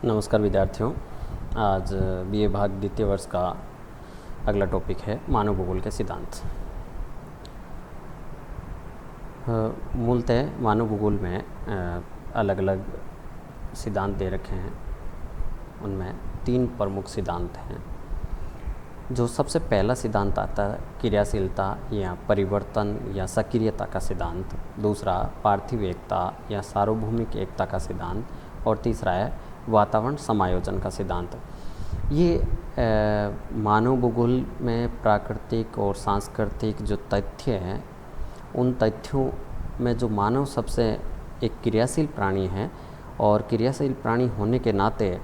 नमस्कार विद्यार्थियों। आज बीए भाग द्वितीय वर्ष का अगला टॉपिक है मानव भूगोल के सिद्धांत। मूलतः मानव भूगोल में अलग अलग सिद्धांत दे रखे हैं। उनमें 3 प्रमुख सिद्धांत हैं। जो सबसे पहला सिद्धांत आता है क्रियाशीलता या परिवर्तन या सक्रियता का सिद्धांत, दूसरा पार्थिव एकता या सार्वभौमिक एकता का सिद्धांत, और तीसरा है वातावरण समायोजन का सिद्धांत। ये मानव भूगोल में प्राकृतिक और सांस्कृतिक जो तथ्य हैं, उन तथ्यों में जो मानव सबसे एक क्रियाशील प्राणी है और क्रियाशील प्राणी होने के नाते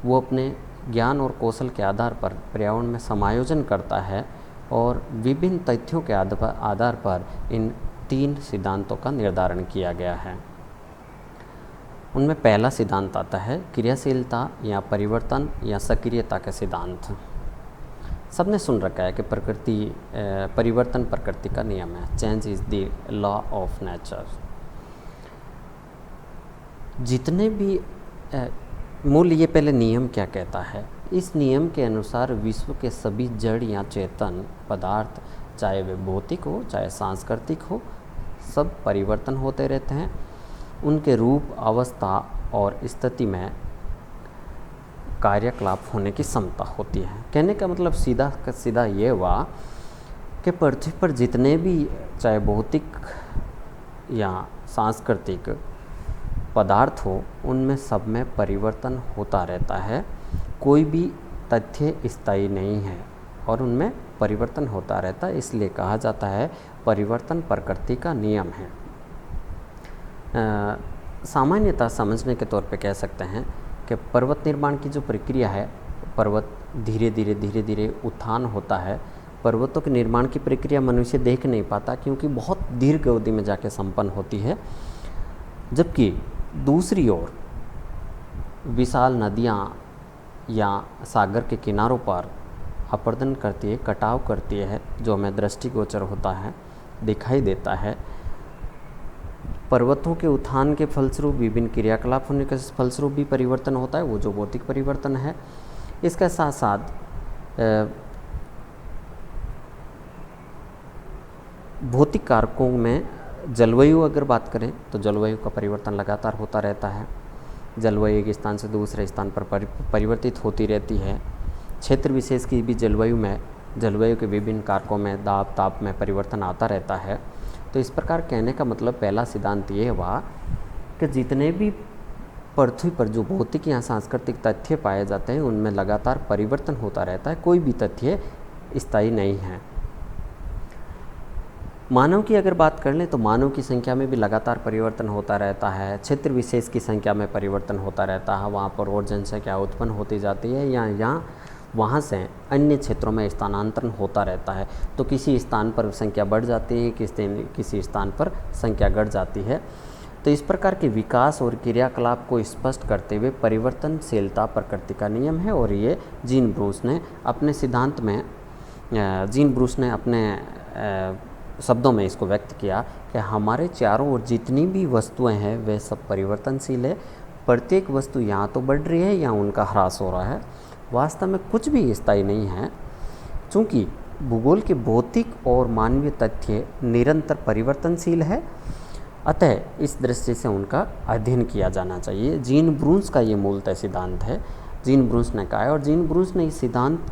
वो अपने ज्ञान और कौशल के आधार पर पर्यावरण में समायोजन करता है और विभिन्न तथ्यों के आधार पर इन 3 सिद्धांतों का निर्धारण किया गया है। उनमें पहला सिद्धांत आता है क्रियाशीलता या परिवर्तन या सक्रियता का सिद्धांत। सबने सुन रखा है कि परिवर्तन प्रकृति का नियम है। Change is the law of nature. जितने भी मूल ये पहले नियम क्या कहता है। इस नियम के अनुसार विश्व के सभी जड़ या चेतन पदार्थ, चाहे वे भौतिक हो चाहे सांस्कृतिक हो, सब परिवर्तन होते रहते हैं। उनके रूप, अवस्था और स्थिति में कार्यकलाप होने की क्षमता होती है। कहने का मतलब सीधा ये हुआ कि पृथ्वी पर जितने भी चाहे भौतिक या सांस्कृतिक पदार्थ हो, उनमें सब में परिवर्तन होता रहता है। कोई भी तथ्य स्थायी नहीं है और उनमें परिवर्तन होता रहता है। इसलिए कहा जाता है परिवर्तन प्रकृति का नियम है। सामान्यतः समझने के तौर पे कह सकते हैं कि पर्वत निर्माण की जो प्रक्रिया है, पर्वत धीरे धीरे उत्थान होता है। पर्वतों के निर्माण की प्रक्रिया मनुष्य देख नहीं पाता क्योंकि बहुत दीर्घ अवधि में जाके संपन्न होती है। जबकि दूसरी ओर विशाल नदियाँ या सागर के किनारों पर अपरदन करती है, कटाव करती है, जो हमें दृष्टिगोचर होता है, दिखाई देता है। पर्वतों के उत्थान के फलस्वरूप विभिन्न क्रियाकलाप होने के फलस्वरूप भी परिवर्तन होता है, वो जो भौतिक परिवर्तन है। इसके साथ साथ भौतिक कारकों में जलवायु अगर बात करें तो जलवायु का परिवर्तन लगातार होता रहता है। जलवायु एक स्थान से दूसरे स्थान पर परिवर्तित होती रहती है। क्षेत्र विशेष की भी जलवायु के विभिन्न कारकों में दाब ताप में परिवर्तन आता रहता है। तो इस प्रकार कहने का मतलब पहला सिद्धांत ये हुआ कि जितने भी पृथ्वी पर जो भौतिक या सांस्कृतिक तथ्य पाए जाते हैं, उनमें लगातार परिवर्तन होता रहता है। कोई भी तथ्य स्थायी नहीं है। मानव की अगर बात कर लें तो मानव की संख्या में भी लगातार परिवर्तन होता रहता है। क्षेत्र विशेष की संख्या में परिवर्तन होता रहता है। वहाँ पर और जनसंख्या उत्पन्न होती जाती है या वहाँ से अन्य क्षेत्रों में स्थानांतरण होता रहता है। तो किसी स्थान पर संख्या बढ़ जाती है, किसी स्थान पर संख्या घट जाती है। तो इस प्रकार के विकास और क्रियाकलाप को स्पष्ट करते हुए परिवर्तनशीलता प्रकृति का नियम है। और ये जीन ब्रूस ने अपने सिद्धांत में अपने शब्दों में इसको व्यक्त किया कि हमारे चारों ओर जितनी भी वस्तुएं हैं वे सब परिवर्तनशील है। प्रत्येक वस्तु यहाँ तो बढ़ रही है या उनका ह्रास हो रहा है। वास्तव में कुछ भी स्थायी नहीं है। चूँकि भूगोल के भौतिक और मानवीय तथ्य निरंतर परिवर्तनशील है, अतः इस दृष्टि से उनका अध्ययन किया जाना चाहिए। जीन ब्रूस का ये मूलतः सिद्धांत है। जीन ब्रूस ने कहा है। और जीन ब्रूस ने इस सिद्धांत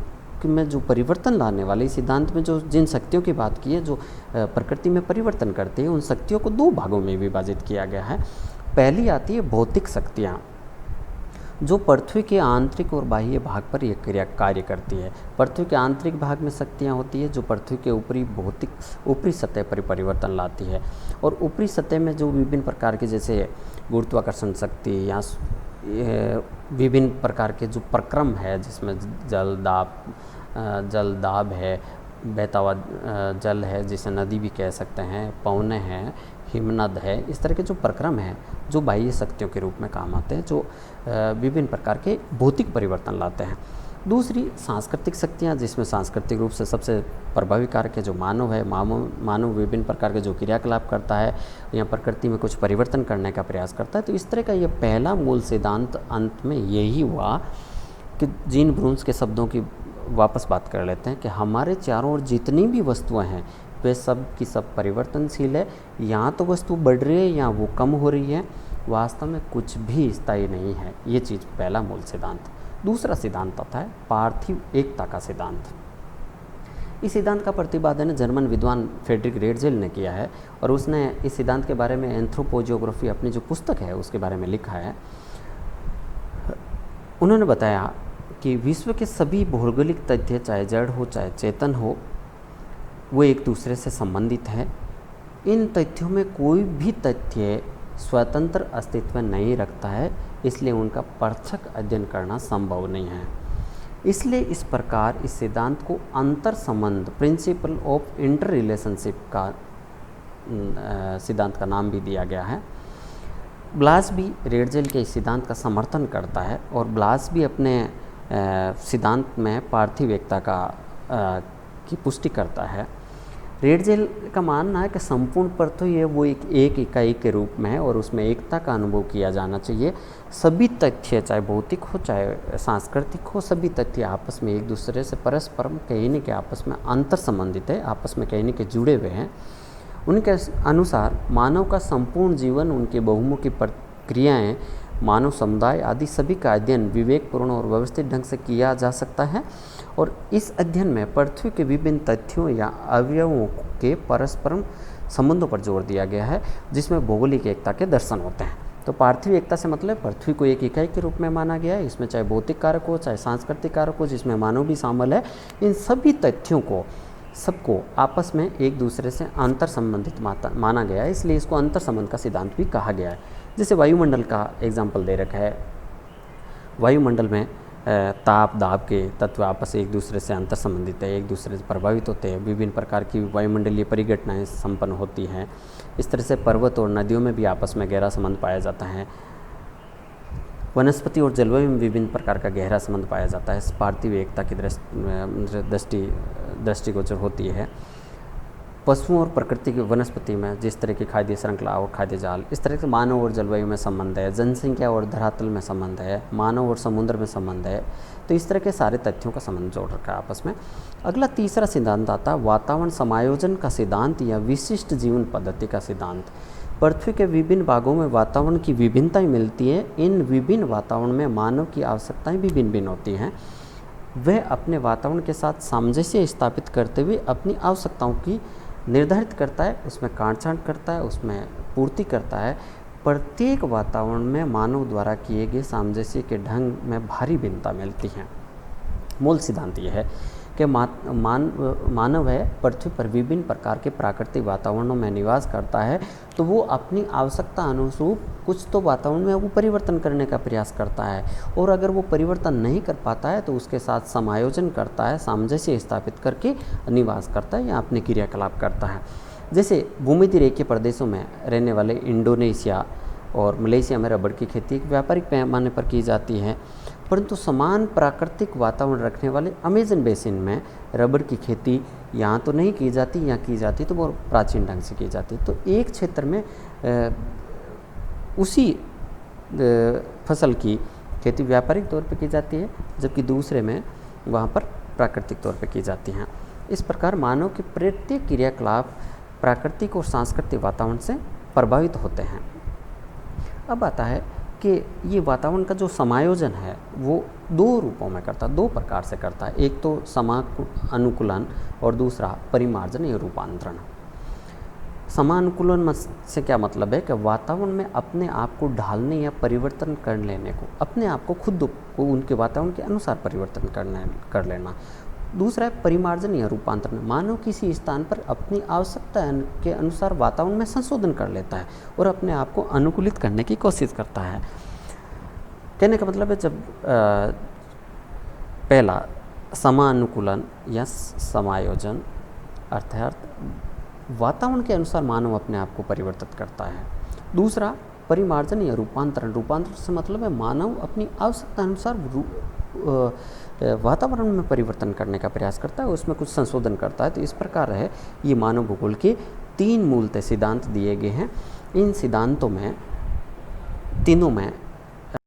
में जो परिवर्तन लाने वाले इस सिद्धांत में जो जिन शक्तियों की बात की है, जो प्रकृति में परिवर्तन करती है, उन शक्तियों को 2 भागों में विभाजित किया गया है। पहली आती है भौतिक शक्तियाँ, जो पृथ्वी के आंतरिक और बाह्य भाग पर यह कार्य करती है। पृथ्वी के आंतरिक भाग में शक्तियाँ होती है जो पृथ्वी के ऊपरी सतह पर परिवर्तन लाती है। और ऊपरी सतह में जो विभिन्न प्रकार के जैसे गुरुत्वाकर्षण शक्ति या विभिन्न प्रकार के जो प्रक्रम है, जिसमें जल दाब है, बहता हुआ जल है जिसे नदी भी कह सकते हैं, पवने हैं, हिमनद है, इस तरह के जो प्रक्रम हैं जो बाह्य शक्तियों के रूप में काम आते हैं, जो विभिन्न प्रकार के भौतिक परिवर्तन लाते हैं। दूसरी सांस्कृतिक शक्तियाँ, जिसमें सांस्कृतिक रूप से सबसे प्रभावी कारक है जो मानव है। मानव विभिन्न प्रकार के जो क्रियाकलाप करता है या प्रकृति में कुछ परिवर्तन करने का प्रयास करता है। तो इस तरह का ये पहला मूल सिद्धांत अंत में यही हुआ कि जीन ब्रून्स के शब्दों की वापस बात कर लेते हैं कि हमारे चारों ओर जितनी भी वस्तुएं हैं वे सब की सब परिवर्तनशील है। यहाँ तो वस्तु बढ़ रही है या वो कम हो रही है, वास्तव में कुछ भी स्थायी नहीं है। ये चीज़ पहला मूल सिद्धांत। दूसरा सिद्धांत आता है पार्थिव एकता का सिद्धांत। इस सिद्धांत का प्रतिपादन जर्मन विद्वान फ्रेडरिक रेडजेल ने किया है और उसने इस सिद्धांत के बारे में एंथ्रोपोजियोग्राफी अपनी जो पुस्तक है उसके बारे में लिखा है। उन्होंने बताया कि विश्व के सभी भौगोलिक तथ्य, चाहे जड़ हो चाहे चेतन हो, वो एक दूसरे से संबंधित है। इन तथ्यों में कोई भी तथ्य स्वतंत्र अस्तित्व नहीं रखता है, इसलिए उनका पृथक अध्ययन करना संभव नहीं है। इसलिए इस प्रकार इस सिद्धांत को अंतर संबंध, प्रिंसिपल ऑफ इंटर रिलेशनशिप का सिद्धांत का नाम भी दिया गया है। ब्लास भी रेडजेल के इस सिद्धांत का समर्थन करता है और ब्लास भी अपने सिद्धांत में पार्थिव एकता की पुष्टि करता है। रेडजेल का मानना है कि संपूर्ण पृथ्वी है वो एक इकाई के रूप में है और उसमें एकता का अनुभव किया जाना चाहिए। सभी तथ्य, चाहे भौतिक हो चाहे सांस्कृतिक हो, सभी तथ्य आपस में एक दूसरे से परस्पर कहीं न कहीं आपस में अंतर संबंधित है, आपस में कहीं न कहीं जुड़े हुए हैं। उनके अनुसार मानव का संपूर्ण जीवन, उनके बहुमुखी प्रक्रियाएँ, मानव समुदाय आदि सभी का अध्ययन विवेकपूर्ण और व्यवस्थित ढंग से किया जा सकता है और इस अध्ययन में पृथ्वी के विभिन्न तथ्यों या अवयवों के परस्पर संबंधों पर जोर दिया गया है, जिसमें भौगोलिक एकता के दर्शन होते हैं। तो पार्थिव एकता से मतलब पृथ्वी को एक इकाई के रूप में माना गया है। इसमें चाहे भौतिक कारक हो चाहे सांस्कृतिक कारक हो, जिसमें मानव भी शामिल है, इन सभी तथ्यों को सबको आपस में एक दूसरे से अंतर संबंधित माना गया है, इसलिए इसको अंतर संबंध का सिद्धांत भी कहा गया है। जैसे वायुमंडल का एग्जाम्पल दे रखा है। वायुमंडल में ताप दाब के तत्व आपस से एक दूसरे से अंतर संबंधित है, एक दूसरे से प्रभावित होते हैं। विभिन्न प्रकार की वायुमंडलीय परिघटनाएं संपन्न होती हैं। इस तरह से पर्वत और नदियों में भी आपस में गहरा संबंध पाया जाता है। वनस्पति और जलवायु में विभिन्न प्रकार का गहरा संबंध पाया जाता है। पार्थिव एकता की दृष्टिगोचर होती है। पशुओं और प्रकृति की वनस्पति में जिस तरह की खाद्य श्रृंखला और खाद्य जाल, इस तरह से मानव और जलवायु में संबंध है। जनसंख्या और धरातल में संबंध है, मानव और समुद्र में संबंध है। तो इस तरह के सारे तथ्यों का संबंध जोड़ रखा है आपस में। अगला तीसरा सिद्धांत आता है वातावरण समायोजन का सिद्धांत या विशिष्ट जीवन पद्धति का सिद्धांत। पृथ्वी के विभिन्न भागों में वातावरण की विभिन्नताएं मिलती है। इन विभिन्न वातावरण में मानव की आवश्यकताएं भी भिन्न भिन्न होती हैं। वह अपने वातावरण के साथ सामंजस्य स्थापित करते हुए अपनी आवश्यकताओं की निर्धारित करता है, उसमें काटछांट करता है, उसमें पूर्ति करता है। प्रत्येक वातावरण में मानव द्वारा किए गए सामंजस्य के ढंग में भारी भिन्नता मिलती है। मूल सिद्धांत यह है कि मानव है पृथ्वी पर विभिन्न प्रकार के प्राकृतिक वातावरणों में निवास करता है, तो वो अपनी आवश्यकता अनुरूप कुछ तो वातावरण में वो परिवर्तन करने का प्रयास करता है और अगर वो परिवर्तन नहीं कर पाता है तो उसके साथ समायोजन करता है, सामंजस्य स्थापित करके निवास करता है या अपने क्रियाकलाप करता है। जैसे भूमध्य रेखीय प्रदेशों में रहने वाले इंडोनेशिया और मलेशिया में रबड़ की खेती एक व्यापारिक पैमाने पर की जाती है, परंतु समान प्राकृतिक वातावरण रखने वाले अमेजन बेसिन में रबड़ की खेती यहाँ तो नहीं की जाती, यहाँ की जाती तो बहुत प्राचीन ढंग से की जाती। तो एक क्षेत्र में उसी फसल की खेती व्यापारिक तौर पे की जाती है, जबकि दूसरे में वहाँ पर प्राकृतिक तौर पे की जाती हैं। इस प्रकार मानव के प्रत्येक क्रियाकलाप प्राकृतिक और सांस्कृतिक वातावरण से प्रभावित होते हैं। अब आता है कि ये वातावरण का जो समायोजन है वो दो रूपों में करता है, दो प्रकार से करता है। एक तो समानुकूलन और दूसरा परिमार्जन या रूपांतरण। समानुकूलन से क्या मतलब है कि वातावरण में अपने आप को ढालने या परिवर्तन कर लेने को, अपने आप को खुद को उनके वातावरण के अनुसार परिवर्तन कर लेना। दूसरा है परिमार्जन या रूपांतरण। मानव किसी स्थान पर अपनी आवश्यकता के अनुसार वातावरण में संशोधन कर लेता है और अपने आप को अनुकूलित करने की कोशिश करता है। कहने का मतलब है जब पहला समानुकूलन या समायोजन अर्थात वातावरण के अनुसार मानव अपने आप को परिवर्तित करता है। दूसरा परिमार्जन या रूपांतरण। रूपांतरण से मतलब है मानव अपनी आवश्यकता अनुसार वातावरण में परिवर्तन करने का प्रयास करता है, उसमें कुछ संशोधन करता है। तो इस प्रकार है ये मानव भूगोल के 3 मूलतः सिद्धांत दिए गए हैं। इन सिद्धांतों में तीनों में